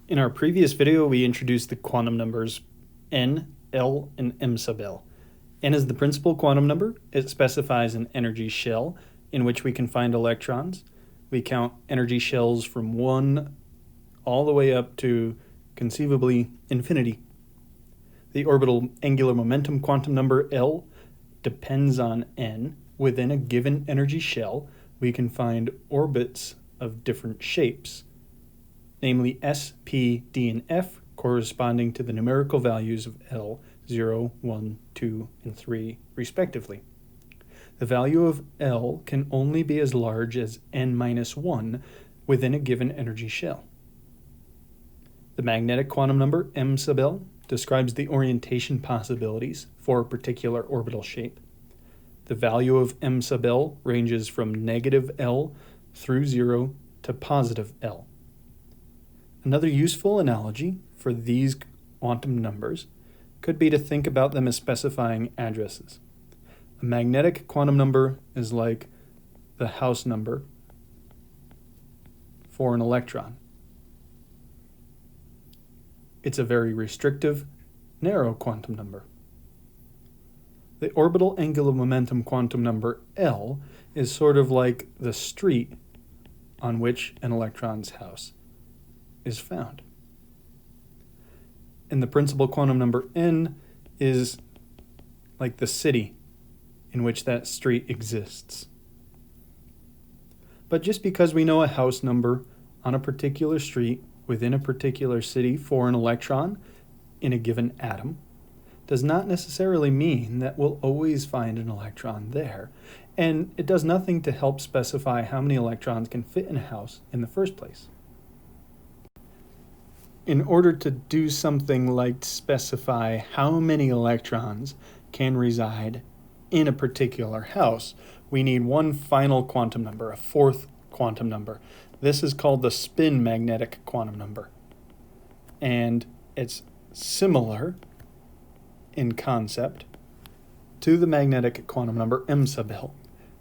In our previous video, we introduced the quantum numbers n, l, and m sub l. N is the principal quantum number. It specifies an energy shell in which we can find electrons. We count energy shells from 1 all the way up to, conceivably, infinity. The orbital angular momentum quantum number L depends on n. Within a given energy shell, we can find orbits of different shapes, namely S, P, D, and F, corresponding to the numerical values of L, 0, 1, 2, and 3, respectively. The value of L can only be as large as n minus 1 within a given energy shell. The magnetic quantum number m sub L describes the orientation possibilities for a particular orbital shape. The value of m sub L ranges from negative L through 0 to positive L. Another useful analogy for these quantum numbers could be to think about them as specifying addresses. A magnetic quantum number is like the house number for an electron. It's a very restrictive, narrow quantum number. The orbital angular momentum quantum number L is sort of like the street on which an electron's house is found. And the principal quantum number N is like the city in which that street exists. But just because we know a house number on a particular street within a particular city for an electron in a given atom does not necessarily mean that we'll always find an electron there, and it does nothing to help specify how many electrons can fit in a house in the first place. In order to do something like specify how many electrons can reside in a particular house, we need one final quantum number, a fourth quantum number. This is called the spin magnetic quantum number. And it's similar in concept to the magnetic quantum number m sub L.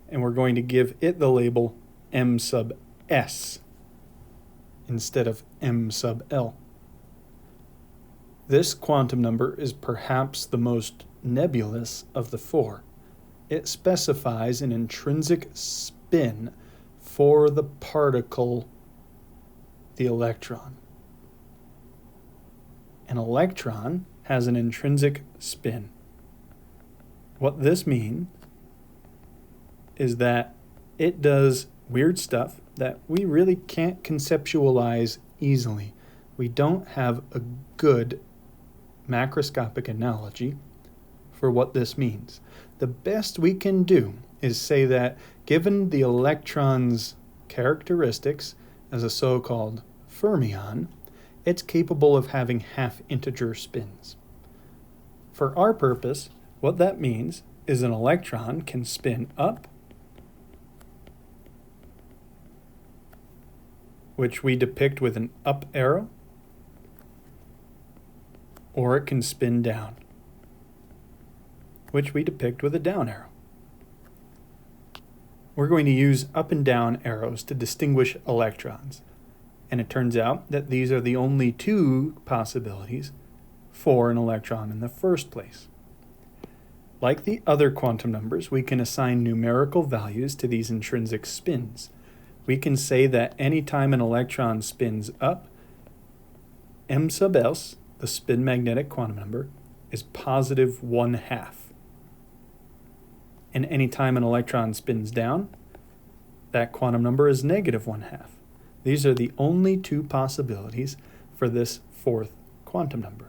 And we're going to give it the label m sub s instead of m sub L. This quantum number is perhaps the most nebulous of the four. It specifies an intrinsic spin for the particle, the electron. An electron has an intrinsic spin. What this means is that it does weird stuff that we really can't conceptualize easily. We don't have a good macroscopic analogy for what this means. The best we can do is say that given the electron's characteristics as a so-called fermion, it's capable of having half-integer spins. For our purpose, what that means is an electron can spin up, which we depict with an up arrow, or it can spin down, which we depict with a down arrow. We're going to use up and down arrows to distinguish electrons, and it turns out that these are the only two possibilities for an electron in the first place. Like the other quantum numbers, we can assign numerical values to these intrinsic spins. We can say that any time an electron spins up, m sub s, the spin magnetic quantum number, is positive 1/2. And any time an electron spins down, that quantum number is negative 1/2. These are the only two possibilities for this fourth quantum number.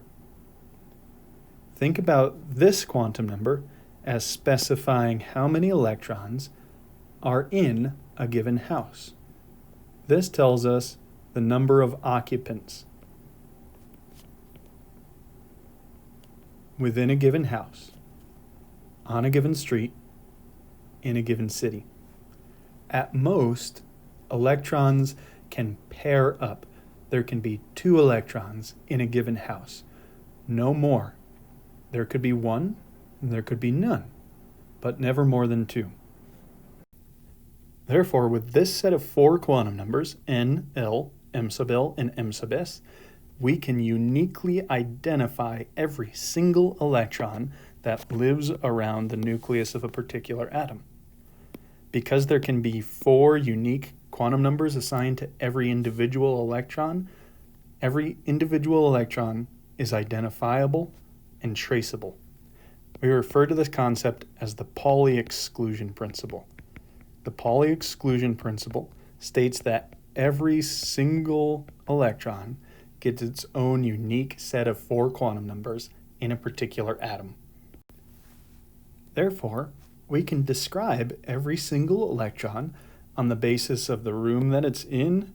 Think about this quantum number as specifying how many electrons are in a given house. This tells us the number of occupants within a given house, on a given street, in a given city. At most, electrons can pair up. There can be 2 electrons in a given house. No more. There could be 1, and there could be none, but never more than 2. Therefore, with this set of 4 quantum numbers, n, l, m sub L, and m sub s, we can uniquely identify every single electron that lives around the nucleus of a particular atom. Because there can be 4 unique quantum numbers assigned to every individual electron is identifiable and traceable. We refer to this concept as the Pauli exclusion principle. The Pauli exclusion principle states that every single electron gets its own unique set of 4 quantum numbers in a particular atom. Therefore, we can describe every single electron on the basis of the room that it's in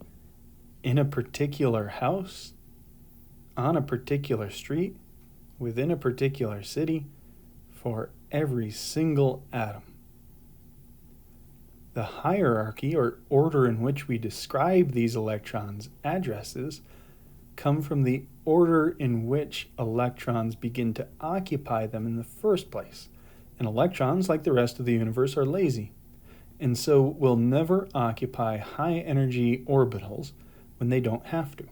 a particular house, on a particular street, within a particular city, for every single atom. The hierarchy or order in which we describe these electrons' addresses come from the order in which electrons begin to occupy them in the first place. And electrons, like the rest of the universe, are lazy, and so will never occupy high-energy orbitals when they don't have to.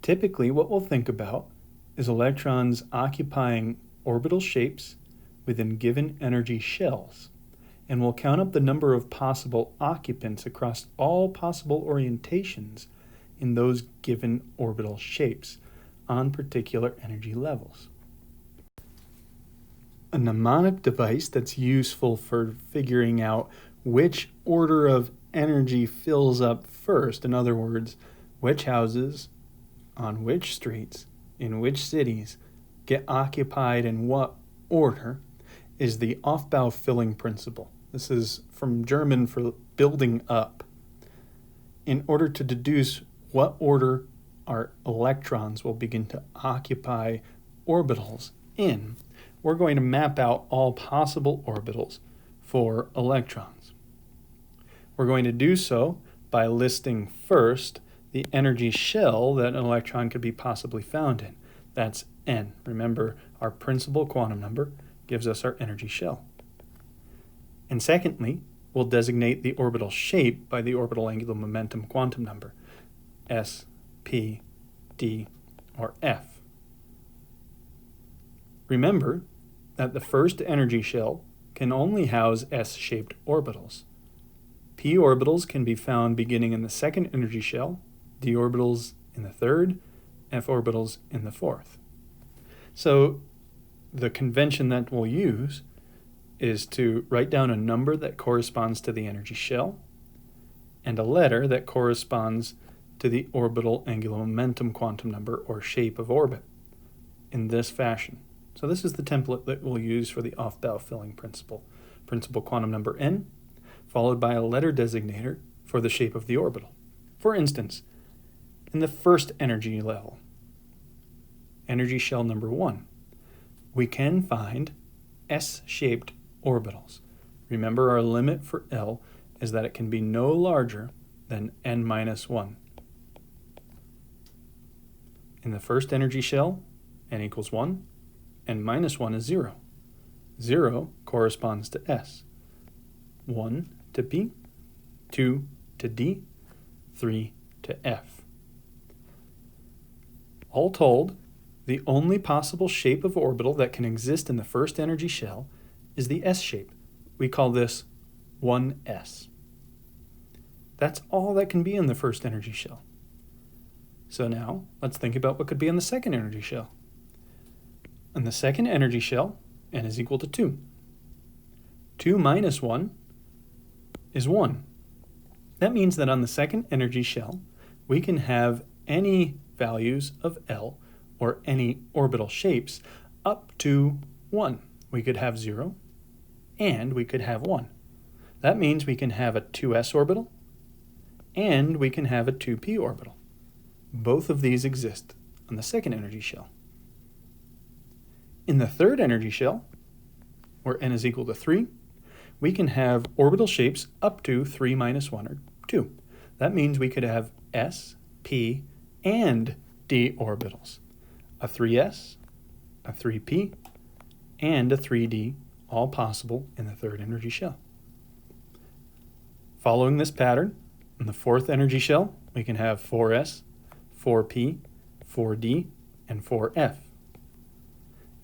Typically, what we'll think about is electrons occupying orbital shapes within given energy shells, and we'll count up the number of possible occupants across all possible orientations in those given orbital shapes on particular energy levels. A mnemonic device that's useful for figuring out which order of energy fills up first, in other words, which houses on which streets in which cities get occupied in what order, is the Aufbau filling principle. This is from German for building up. In order to deduce what order our electrons will begin to occupy orbitals in, we're going to map out all possible orbitals for electrons. We're going to do so by listing first the energy shell that an electron could be possibly found in. That's n. Remember, our principal quantum number gives us our energy shell. And secondly, we'll designate the orbital shape by the orbital angular momentum quantum number, S, P, D, or F. Remember that the first energy shell can only house S-shaped orbitals. P orbitals can be found beginning in the second energy shell, D orbitals in the third, F orbitals in the fourth. So the convention that we'll use is to write down a number that corresponds to the energy shell and a letter that corresponds to the orbital angular momentum quantum number or shape of orbit in this fashion. So this is the template that we'll use for the Aufbau filling principle. Principal quantum number n, followed by a letter designator for the shape of the orbital. For instance, in the first energy level, energy shell number 1, we can find S-shaped orbitals. Remember, our limit for L is that it can be no larger than n-1. In the first energy shell, n equals 1, n-1 is 0. 0 corresponds to S. 1 to P, 2 to D, 3 to F. All told, the only possible shape of orbital that can exist in the first energy shell is the S shape. We call this 1s. That's all that can be in the first energy shell. So now, let's think about what could be in the second energy shell. In the second energy shell, n is equal to 2. 2 minus 1 is 1. That means that on the second energy shell, we can have any values of L or any orbital shapes up to 1. We could have 0 and we could have 1. That means we can have a 2s orbital and we can have a 2p orbital. Both of these exist on the second energy shell. In the third energy shell, where n is equal to 3, we can have orbital shapes up to 3 minus 1, or 2. That means we could have s, p, and d orbitals. A 3s, a 3p, and a 3d, all possible in the third energy shell. Following this pattern, in the fourth energy shell, we can have 4s, 4p, 4d, and 4f.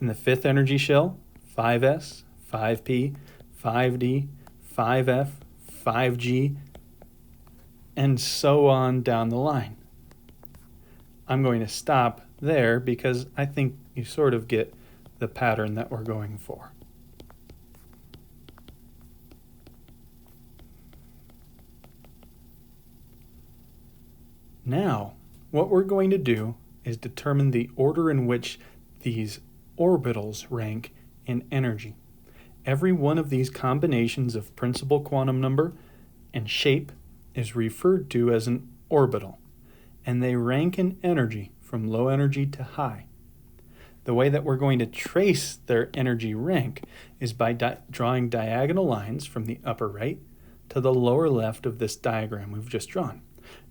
In the fifth energy shell, 5s, 5p, 5d, 5f, 5g, and so on down the line. I'm going to stop there because I think you sort of get the pattern that we're going for. Now, what we're going to do is determine the order in which these orbitals rank in energy. Every one of these combinations of principal quantum number and shape is referred to as an orbital, and they rank in energy from low energy to high. The way that we're going to trace their energy rank is by drawing diagonal lines from the upper right to the lower left of this diagram we've just drawn.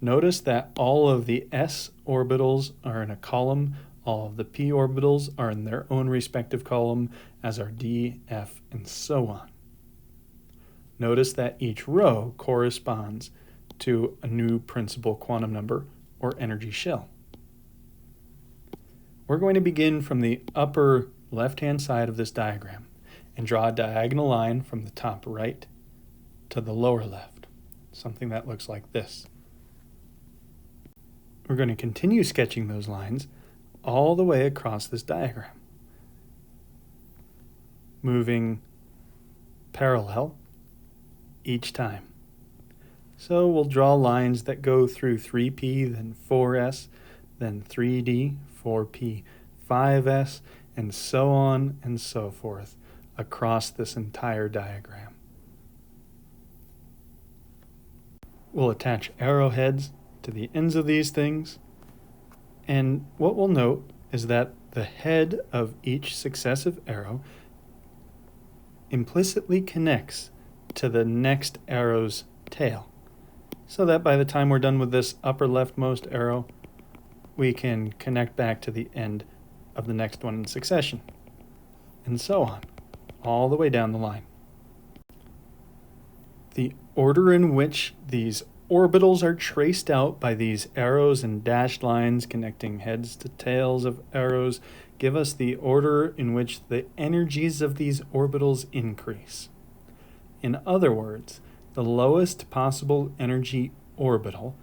Notice that all of the s orbitals are in a column, all of the p orbitals are in their own respective column, as are d, f, and so on. Notice that each row corresponds to a new principal quantum number or energy shell. We're going to begin from the upper left-hand side of this diagram and draw a diagonal line from the top right to the lower left, something that looks like this. We're going to continue sketching those lines all the way across this diagram, moving parallel each time. So we'll draw lines that go through 3p, then 4s, then 3d, 4p, 5s, and so on and so forth across this entire diagram. We'll attach arrowheads to the ends of these things, and what we'll note is that the head of each successive arrow implicitly connects to the next arrow's tail, so that by the time we're done with this upper leftmost arrow, we can connect back to the end of the next one in succession, and so on, all the way down the line. The order in which these orbitals are traced out by these arrows and dashed lines connecting heads to tails of arrows give us the order in which the energies of these orbitals increase. In other words, the lowest possible energy orbital,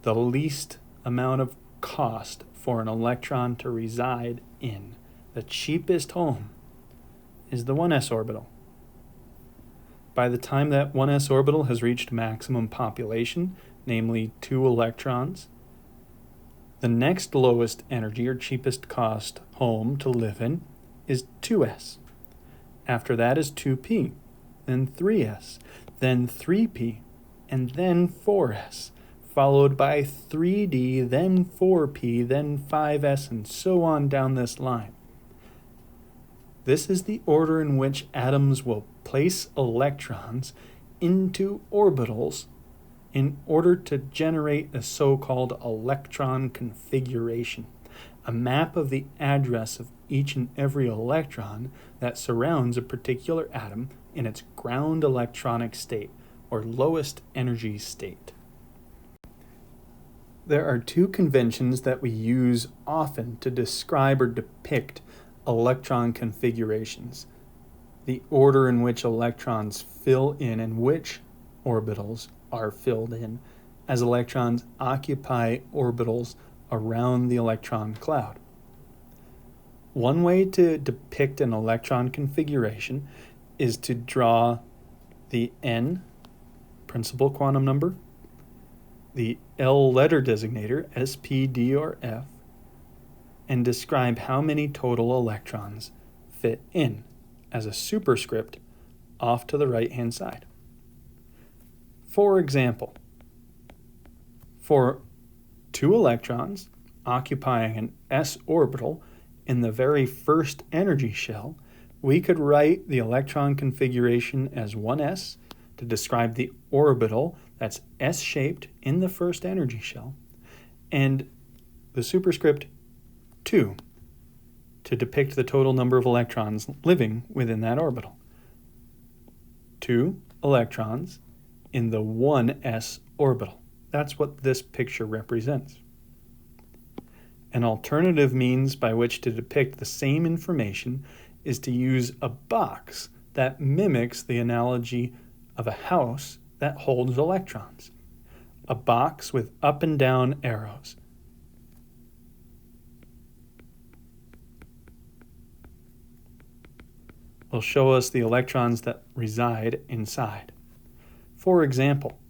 the least amount of cost for an electron to reside in, the cheapest home, is the 1s orbital. By the time that 1s orbital has reached maximum population, namely 2 electrons, the next lowest energy or cheapest cost home to live in is 2s. After that is 2p, then 3s, then 3p, and then 4s, followed by 3d, then 4p, then 5s, and so on down this line. This is the order in which atoms will place electrons into orbitals in order to generate a so-called electron configuration, a map of the address of each and every electron that surrounds a particular atom in its ground electronic state, or lowest energy state. There are two conventions that we use often to describe or depict electron configurations: the order in which electrons fill in and which orbitals are filled in as electrons occupy orbitals around the electron cloud. One way to depict an electron configuration is to draw the n principal quantum number, the L letter designator, S, P, D, or F, and describe how many total electrons fit in as a superscript off to the right-hand side. For example, for 2 electrons occupying an s orbital in the very first energy shell, we could write the electron configuration as 1s to describe the orbital that's S-shaped in the first energy shell, and the superscript 2 to depict the total number of electrons living within that orbital. 2 electrons in the 1s orbital. That's what this picture represents. An alternative means by which to depict the same information is to use a box that mimics the analogy of a house that holds electrons. A box with up and down arrows. Will show us the electrons that reside inside. For example,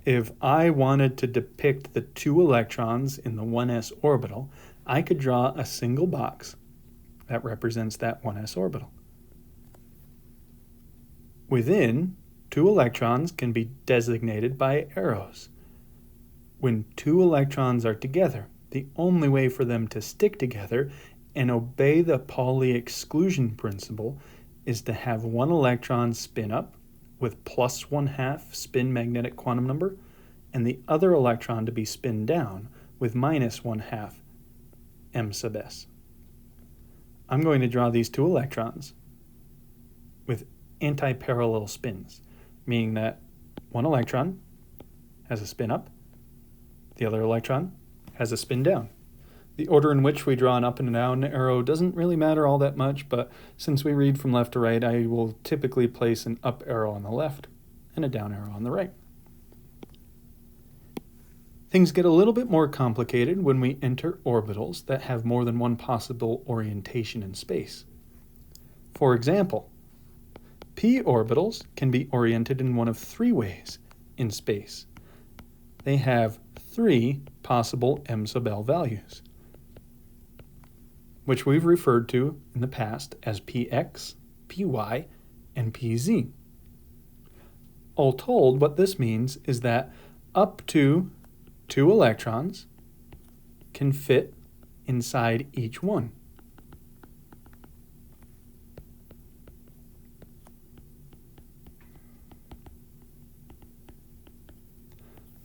if I wanted to depict the 2 electrons in the 1s orbital, I could draw a single box that represents that 1s orbital. Within, 2 electrons can be designated by arrows. When 2 electrons are together, the only way for them to stick together and obey the Pauli exclusion principle is to have 1 electron spin up with plus 1/2 spin magnetic quantum number, and the other electron to be spin down with minus 1/2 m sub s. I'm going to draw these 2 electrons with anti-parallel spins, meaning that 1 electron has a spin up, the other electron has a spin down. The order in which we draw an up and down arrow doesn't really matter all that much, but since we read from left to right, I will typically place an up arrow on the left and a down arrow on the right. Things get a little bit more complicated when we enter orbitals that have more than one possible orientation in space. For example, p orbitals can be oriented in one of 3 ways in space. They have 3 possible m sub l values, which we've referred to in the past as px, py, and pz. All told, what this means is that up to 2 electrons can fit inside each one.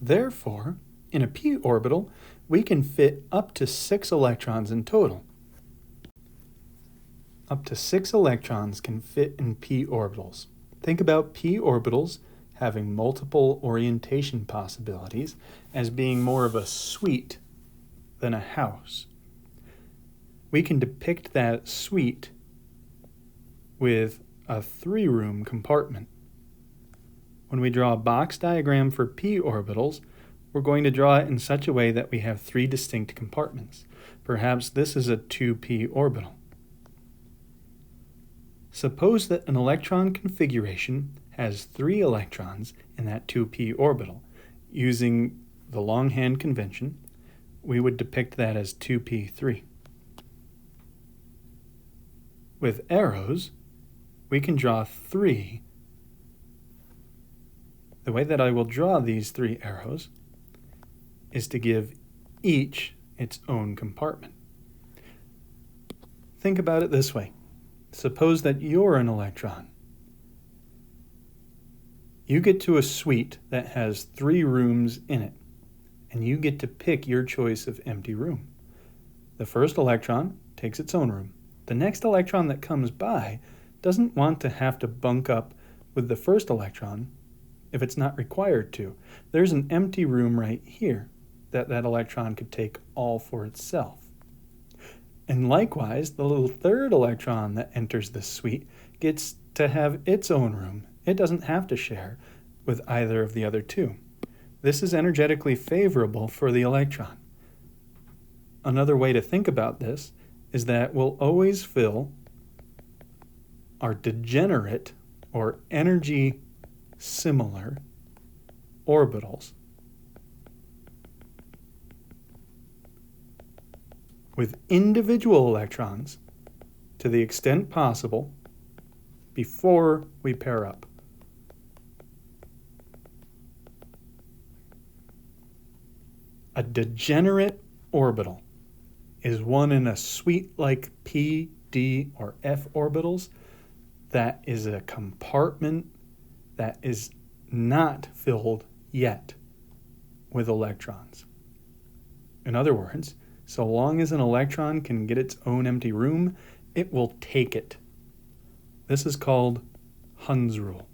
Therefore, in a p orbital, we can fit up to 6 electrons in total. Up to 6 electrons can fit in p orbitals. Think about p orbitals having multiple orientation possibilities as being more of a suite than a house. We can depict that suite with a 3-room compartment. When we draw a box diagram for p orbitals, we're going to draw it in such a way that we have 3 distinct compartments. Perhaps this is a 2p orbital. Suppose that an electron configuration has 3 electrons in that 2p orbital. Using the longhand convention, we would depict that as 2p3. With arrows, we can draw 3. The way that I will draw these 3 arrows is to give each its own compartment. Think about it this way. Suppose that you're an electron. You get to a suite that has 3 rooms in it, and you get to pick your choice of empty room. The first electron takes its own room. The next electron that comes by doesn't want to have to bunk up with the first electron if it's not required to. There's an empty room right here that electron could take all for itself. And likewise, the little third electron that enters this suite gets to have its own room. It doesn't have to share with either of the other 2. This is energetically favorable for the electron. Another way to think about this is that we'll always fill our degenerate or energy similar orbitals with individual electrons to the extent possible before we pair up. A degenerate orbital is one in a suite like p, d, or f orbitals that is a compartment that is not filled yet with electrons. In other words, so long as an electron can get its own empty room, it will take it. This is called Hund's rule.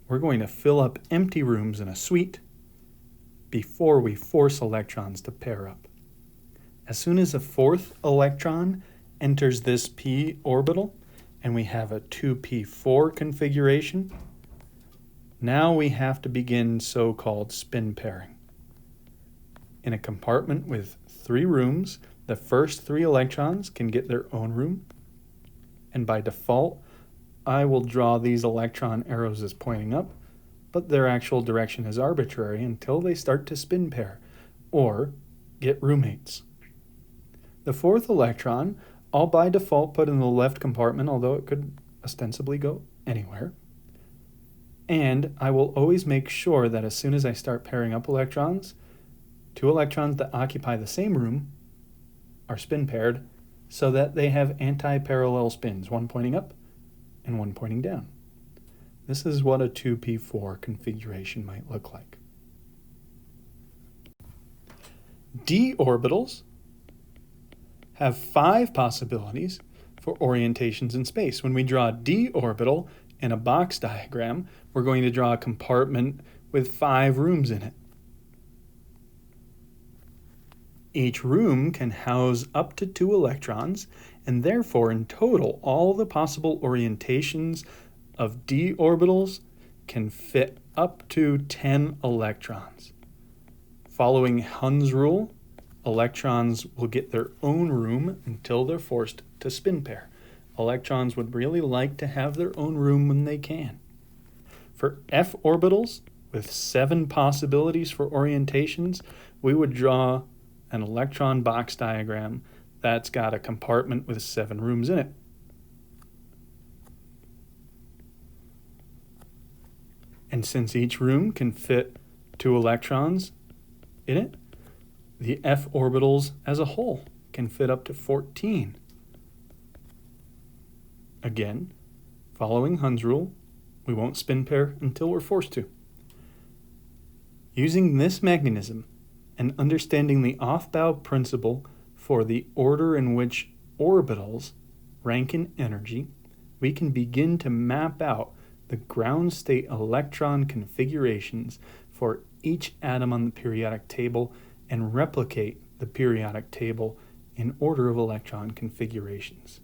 We're going to fill up empty rooms in a suite before we force electrons to pair up. As soon as a fourth electron enters this p orbital and we have a 2p4 configuration, now we have to begin so-called spin pairing. In a compartment with 3 rooms, the first 3 electrons can get their own room, and by default, I will draw these electron arrows as pointing up, but their actual direction is arbitrary until they start to spin pair, or get roommates. The fourth electron, I'll by default put in the left compartment, although it could ostensibly go anywhere. And I will always make sure that as soon as I start pairing up electrons, 2 electrons that occupy the same room are spin paired so that they have anti-parallel spins, one pointing up and one pointing down. This is what a 2p4 configuration might look like. D orbitals have 5 possibilities for orientations in space. When we draw a d orbital in a box diagram, we're going to draw a compartment with 5 rooms in it. Each room can house up to 2 electrons, and therefore in total all the possible orientations of d orbitals can fit up to 10 electrons. Following Hund's rule, electrons will get their own room until they're forced to spin pair. Electrons would really like to have their own room when they can. For f orbitals, with 7 possibilities for orientations, we would draw an electron box diagram that's got a compartment with 7 rooms in it. And since each room can fit 2 electrons in it, the f orbitals as a whole can fit up to 14. Again, following Hund's rule, we won't spin pair until we're forced to. Using this mechanism and understanding the off-bow principle for the order in which orbitals rank in energy, we can begin to map out the ground state electron configurations for each atom on the periodic table and replicate the periodic table in order of electron configurations.